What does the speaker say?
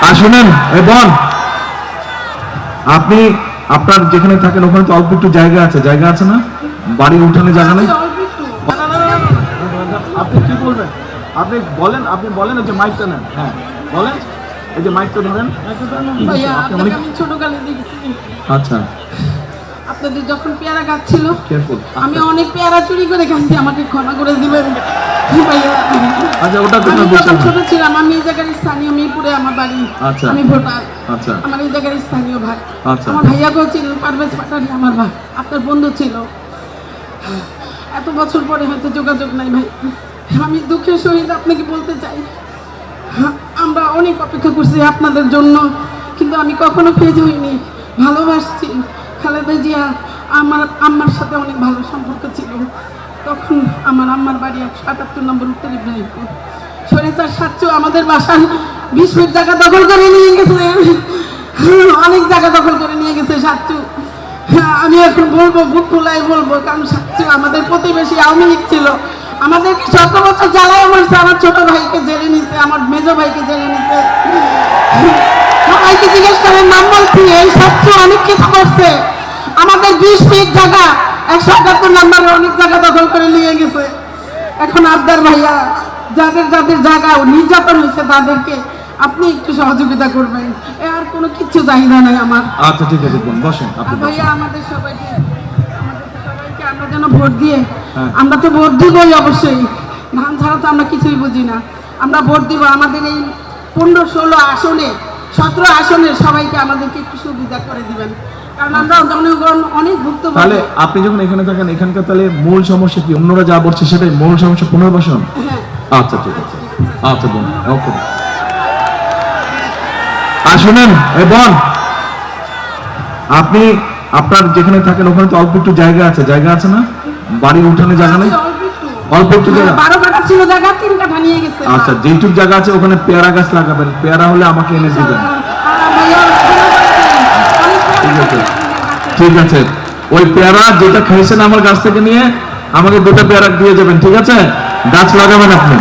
আর শুনেন বোন, আপনি আপনার যেখানে থাকেন ওখানে তো অল্প একটু জায়গা আছে না? বাড়ির উঠানে জায়গা নেই? আপনি কি বলবেন? আপনি বলেন এই যে মাইকটা নেন। হ্যাঁ বলেন, এই যে মাইকটা ধরেন। ভাইয়া আপনাকে আমি ছোটকালে দেখেছি। আচ্ছা, আপনাদের যখন পেয়ারা গাছ ছিল কেয়ারফুল। আমি অনেক পেয়ারা চুরি করে খাইছি, আমাকে ক্ষমা করে দিবেন ভাইয়া। আচ্ছা, ওটা আমি কোনো যখন বিষয় না। ছোট ছিলাম, আমি এই জায়গার স্থানীয়, মিরপুরে আমার বাড়ি। আচ্ছা। আমি ভোটার। আচ্ছা আমার এই জায়গার স্থানীয় ভাই। আচ্ছা। আমার ভাইয়াকেও ছিল, পারভেজ পাটারি আমার ভাই, আপনার বন্ধু ছিল। এত বছর পরে হয়তো যোগাযোগ নাই ভাই। আমি দুঃখের সহিত আপনাকে বলতে চাই, আমরা অনেক অপেক্ষা করছি আপনাদের জন্য, কিন্তু আমি কখনো ফেজ হইনি, ভালোবাসছি। খালেদা জিয়া আমার আম্মার সাথে অনেক ভালো সম্পর্ক ছিল। তখন আমার আম্মার বাড়ি 178 নম্বর উত্তর ইব্রাহিমপুর। সরেচার সাচ্চু আমাদের বাসার 20 ফিট জায়গা দখল করে নিয়ে গেছে, অনেক জায়গা দখল করে নিয়ে গেছে সাচ্চু। আমি এখন বলবো, বুক খোলাই বলবো, কারণ সাচ্চু আমাদের প্রতিবেশী, আওয়ামী লীগ ছিল। আমাদের 17 বছর জ্বালায় মারছে, আমার ছোট ভাইকে জেলে নিছে, আমার মেজো ভাইকে জেলে নিছে। সবাইকে জিজ্ঞেস করেন, নাম বলছি, এই সাচ্চু অনেক কিছু করছে। আমাদের 20 ফিট জায়গা 178 নম্বরে অনেক জায়গা দখল করে নিয়ে গেছে। এখন আবদার ভাইয়া, যাদের যাদের জায়গা নির্যাতন হয়েছে তাদেরকে আপনি একটু সহযোগিতা করবেন, আর কোনো কিছু চাহিদা নাই আমার। আচ্ছা ঠিক আছে বোন, বসেন আর আপনি। ভাইয়া আমাদের সবাইকে আমরা যেন ভোট দিয়ে, হ্যাঁ। আমরা তো ভোট দিবই অবশ্যই, ধান ছাড়া তো আমরা কিছুই বুঝি না। আমরা ভোট দিব, আমাদের এই 15-16 আসনে, 17 আসনের সবাইকে আমাদেরকে একটু সুবিধা করে দিবেন, কারণ আমরা জনগণ অনেক ভুক্তভোগী। তাহলে আপনি যখন এখানে থাকেন, এখানকার তাহলে মূল সমস্যা কি? অন্যরা যা বলছে সেটাই মূল সমস্যা, পুনর্বাসন? হ্যাঁ। আচ্ছা ঠিক আছে, আচ্ছা বোন, ওকে। আর শুনেন বোন, আপনি আপনার যেখানে থাকেন ওখানে তো অল্প একটু জায়গা আছে না? বাড়ির উঠানে জায়গা নেই? অল্প একটু জায়গা। 12 কাঠা ছিল জায়গা, 3 কাঠা নিয়ে গেছে। আচ্ছা, যেটুক জায়গা আছে ওখানে পেয়ারা গাছ লাগাবেন, পেয়ারা হলে আমাকে এনে দিবেন। ঠিক আছে, ঠিক আছে। ওই পেয়ারা যেটা খাইছেন আমার গাছ থেকে নিয়ে আমাকে 2টা পেয়ারা দিয়ে যাবেন, ঠিক আছে? গাছ লাগাবেন আপনি।